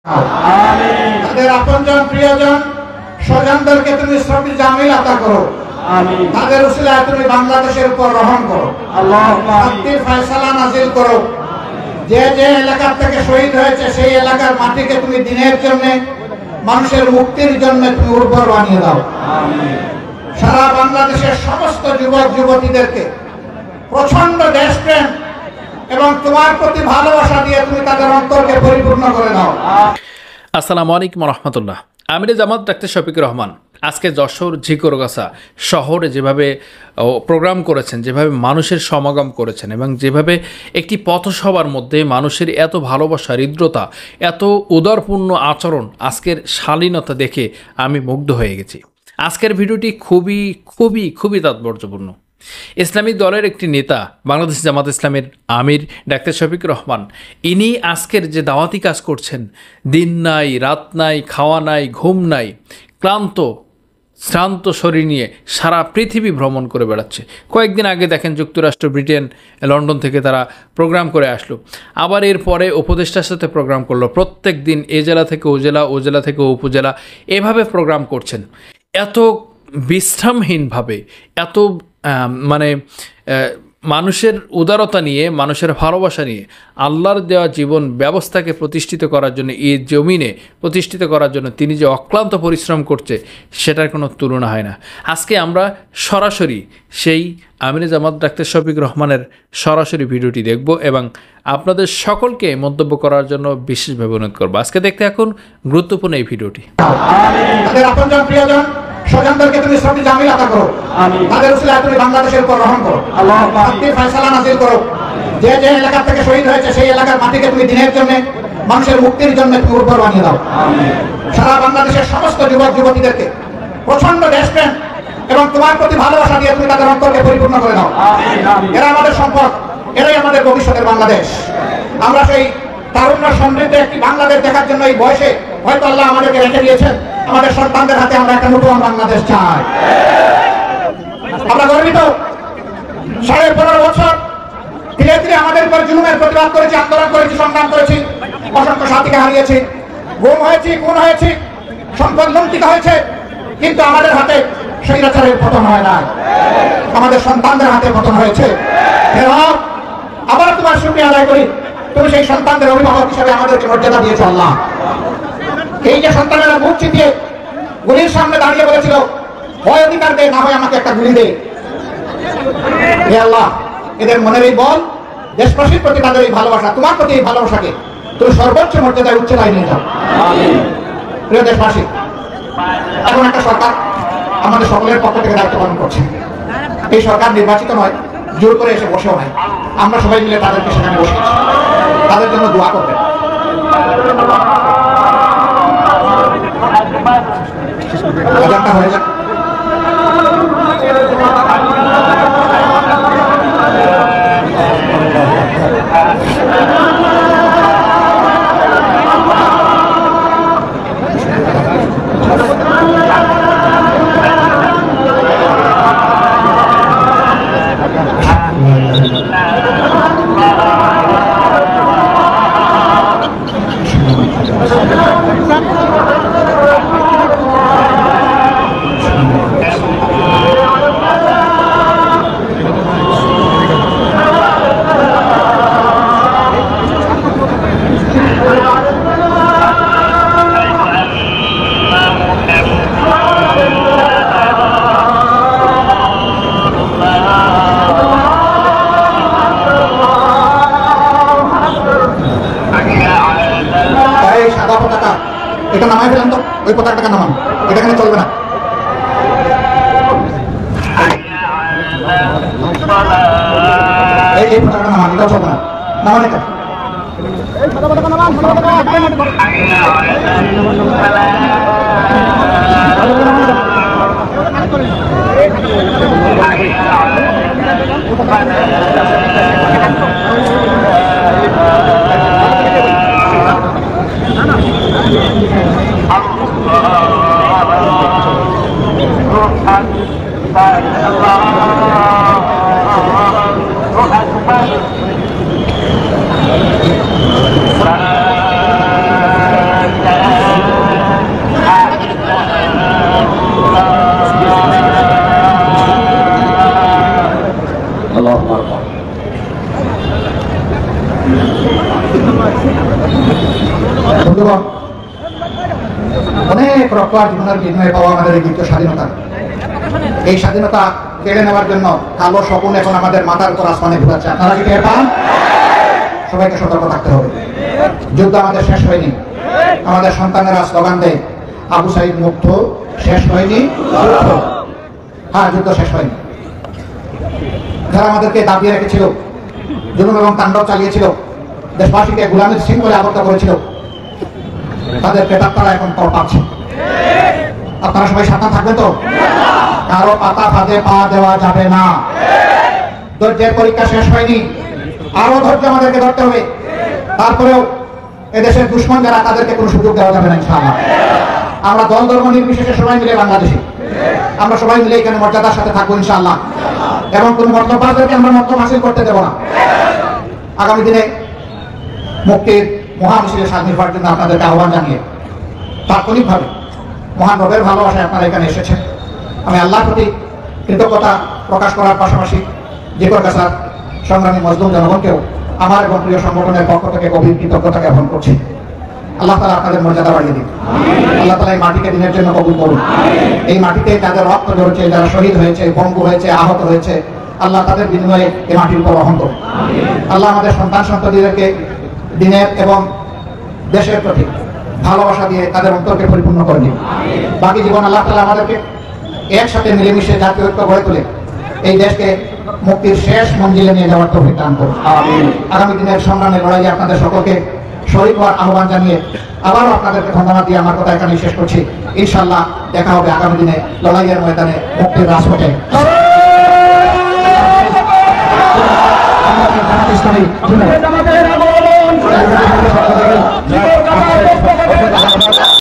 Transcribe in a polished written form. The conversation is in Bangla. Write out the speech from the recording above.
আমিন। তাদের আপনজন প্রিয়জন স্বজনদেরকে তুমি সবই জামিল আতা করো। আমিন। তাদের উসিলায় তুমি বাংলাদেশের উপর রহম করো। আল্লাহুম্মা আমিন। শান্তির ফয়সালা নাযিল করো। যে যে এলাকা থেকে শহীদ হয়েছে সেই এলাকার মাটিকে তুমি দিনের জন্য মানুষের মুক্তির জন্য তুমি উর্বর বানিয়ে দাও। আমিন। সারা বাংলাদেশের সমস্ত যুবক যুবতীদেরকে প্রচন্ড দেশপ্রেম এবং তোমার প্রতি ভালোবাসা দিয়ে তুমি তাদের অন্তরকে পরিপূর্ণ করে দাও। আসসালামু আলাইকুম রহমতুল্লাহ। আমিরে জামাত ডাক্তার শফিকুর রহমান আজকে যশোর ঝিকরগাছা শহরে যেভাবে প্রোগ্রাম করেছেন, যেভাবে মানুষের সমাগম করেছেন এবং যেভাবে একটি পথসভার মধ্যে মানুষের এত ভালোবাসা, হৃদ্রতা, এত উদারপূর্ণ আচরণ, আজকের শালীনতা দেখে আমি মুগ্ধ হয়ে গেছি। আজকের ভিডিওটি খুবই খুবই খুবই তাৎপর্যপূর্ণ। ইসলামিক দলের একটি নেতা, বাংলাদেশ জামাত ইসলামের আমির ডাক্তার শফিকুর রহমান, ইনি আজকের যে দাওয়াতি কাজ করছেন, দিন নাই রাত নাই, খাওয়া নাই, ঘুম নাই, শ্রান্ত শরীর নিয়ে সারা পৃথিবী ভ্রমণ করে বেড়াচ্ছে। কয়েকদিন আগে দেখেন যুক্তরাষ্ট্র, ব্রিটেন, লন্ডন থেকে তারা প্রোগ্রাম করে আসলো, আবার এরপরে উপদেষ্টার সাথে প্রোগ্রাম করলো। প্রত্যেক দিন এ জেলা থেকে ও জেলা, ও জেলা থেকে উপজেলা, এভাবে প্রোগ্রাম করছেন। এত বিশ্রামহীনভাবে, এত মানুষের উদারতা নিয়ে, মানুষের ভালোবাসা নিয়ে, আল্লাহর দেওয়া জীবন ব্যবস্থাকে প্রতিষ্ঠিত করার জন্য, এই জমিনে প্রতিষ্ঠিত করার জন্য তিনি যে অক্লান্ত পরিশ্রম করছে সেটার কোনো তুলনা হয় না। আজকে আমরা সরাসরি সেই আমিরে জামাত ডাক্তার শফিকুর রহমানের সরাসরি ভিডিওটি দেখব এবং আপনাদের সকলকে মন্তব্য করার জন্য বিশেষভাবে অনুরোধ করবো। আজকে দেখতে এখন গুরুত্বপূর্ণ এই ভিডিওটি। তাদের আপনজন প্রিয়জন স্বজনদেরকে তুমি সবই জামিল আতা করো। আমিন। তাদের উসিলায় তুমি বাংলাদেশের উপর রহম করো। আল্লাহুম্মা আমিন। শান্তির ফয়সালা নাযিল করো। যে যে এলাকা থেকে শহীদ হয়েছে সেই এলাকার মাটিকে তুমি দিনের জন্য মানুষের মুক্তির জন্য তুমি উর্বর বানিয়ে দাও। আমিন। সারা বাংলাদেশের সমস্ত যুবক যুবতীদেরকে প্রচন্ড দেশপ্রেম এবং তোমার প্রতি ভালোবাসা দিয়ে তুমি তাদের অন্তরকে পরিপূর্ণ করে দাও। আমিন। এরা আমাদের সম্পদ, এরাই আমাদের ভবিষ্যতের বাংলাদেশ। আমরা সেই তারুণ্য সমৃদ্ধ একটি বাংলাদেশ দেখার জন্য এই বয়সে হয়তো আল্লাহ আমাদেরকে রেখে দিয়েছেন। আমাদের সন্তানদের হাতে আমরা একটা নতুন বাংলাদেশ চাই। আমরা গর্বিত। 15.5 বছর ধীরে ধীরে আমাদের উপর জুলুমের প্রতিবাদ করেছি, আন্দোলন করেছি, সংগ্রাম করেছি, অসংখ্য সাথীকে হারিয়েছি, গুম হয়েছি, খুন হয়েছি, সম্পদ লুণ্ঠিত হয়েছে, কিন্তু আমাদের হাতে স্বৈরাচারের পতন হয় না, আমাদের সন্তানদের হাতে পতন হয়েছে। আবার তোমার শুকরিয়া আদায় করি, তুমি সেই সন্তানদের অভিভাবক হিসেবে আমাদেরকে মর্যাদা দিয়েছো আল্লাহ। এই যে সন্তানেরা মুখ চিতিয়ে গুলির সামনে দাঁড়িয়ে বলেছিল, হয় অধিকার দে, না হয় আমাকে একটা গুলি দে। হে আল্লাহ, এদের মনের এই বল, দেশবাসীর প্রতি তাদের এই ভালোবাসা, তোমার প্রতি এই ভালোবাসাকে তুমি সর্বোচ্চ মর্যাদায় উচ্চতায় নিয়ে যাও। প্রিয় দেশবাসী, এখন একটা সরকার আমাদের সকলের পক্ষ থেকে দায়িত্ব পালন করছে। এই সরকার নির্বাচিত নয়, জোর করে এসে বসেও নাই। আমরা সবাই মিলে তাদেরকে সেখানে বসেছি, তাদের জন্য দোয়া করবেন। হয়ে যাক। এটা নামাই ফেলেন তো, ওই পতাকাটা নামান, এটা এখানে চলবে না। এই পতাকাটা নামান, এটা চলবে না, নামান এটা। বন্ধুগণ, অনেক রক্ত আর জীবনের বিনিময়ে পাওয়া আমাদের এই দ্বিতীয় স্বাধীনতা, এই স্বাধীনতা কেড়ে নেওয়ার জন্য কালো স্বপ্ন এখন আমাদের মাথার উপর আসমানে ঘুরাচ্ছে। আপনারা কি টের পান? সবাইকে সতর্ক থাকতে হবে। যুদ্ধ আমাদের শেষ হয়নি। আমাদের সন্তানেরা স্লোগান দেয়, আবু সাইদ মুক্ত, শেষ হয়নি যুদ্ধ। হ্যাঁ, যুদ্ধ শেষ হয়নি। যারা আমাদেরকে দাবিয়ে রেখেছিল, জুলুম এবং তাণ্ডব চালিয়েছিল, দেশবাসীকে গোলামীর শৃঙ্খলে আবদ্ধ করেছিল, তাদের পেটার তারা এখন পর পাচ্ছে। আপনারা সবাই সাবধান থাকবেন তো? কারো পাতা ফাঁদে পা দেওয়া যাবে না। ধৈর্যের পরীক্ষা শেষ হয়নি, আরো ধৈর্য আমাদেরকে ধরতে হবে। তারপরেও এদেশের দুশ্মন যারা, তাদেরকে কোনো সুযোগ দেওয়া যাবে না ইনশাআল্লাহ। আমরা দল ধর্ম নির্বিশেষে সবাই মিলে বাংলাদেশি, আমরা সবাই মিলে এখানে মর্যাদার সাথে থাকবো ইনশাআল্লাহ। এবং কোন মতবাদকে আমরা মত হাসিল করতে দেব না। আগামী দিনে মুক্তির মহামিছিলের সামিল হওয়ার জন্য আপনাদেরকে আহ্বান জানিয়ে তাৎক্ষণিকভাবে মহান রবের ভালোবাসায় আপনারা এখানে এসেছেন। আমি আল্লাহর প্রতি কৃতজ্ঞতা প্রকাশ করার পাশাপাশি জিকরগাছার সংগ্রামী মজলুম জনগণকেও আমার এবং প্রিয় সংগঠনের পক্ষ থেকে গভীর কৃতজ্ঞতা জ্ঞাপন করছি। আল্লাহ তাআলা আপনাদের মর্যাদা বাড়িয়ে দিন। আল্লাহ তাআলা এই মাটিকে দিনের জন্য কবুল করুন। এই মাটিতে যাদের রক্ত ঝরেছে, যারা শহীদ হয়েছে, পঙ্গু হয়েছে, আহত হয়েছে, আল্লাহ তাদের বিনিময়ে এই মাটির উপর রহম করুন। আল্লাহ আমাদের সন্তান সন্ততিদেরকে দিনের এবং দেশের প্রতি ভালোবাসা দিয়ে তাদের অন্তরকে পরিপূর্ণ করে দিন। বাকি জীবন আল্লাহ তাআলা আমাদেরকে একসাথে মিলেমিশে জাতীয় ঐক্য গড়ে তুলে এই দেশকে মুক্তির শেষ মঞ্জিলে নিয়ে যাওয়ার তৌফিক দান করুন। আগামী দিনের সংগ্রামের লড়াইয়ে আপনাদের সকলকে শরীক হওয়ার আহ্বান জানিয়ে আবারও আপনাদেরকে ধন্যবাদ দিয়ে আমার কথা এখানে শেষ করছি। ইনশাআল্লাহ দেখা হবে আগামী দিনে লড়াইয়ের ময়দানে, মুক্তির রাজপথে।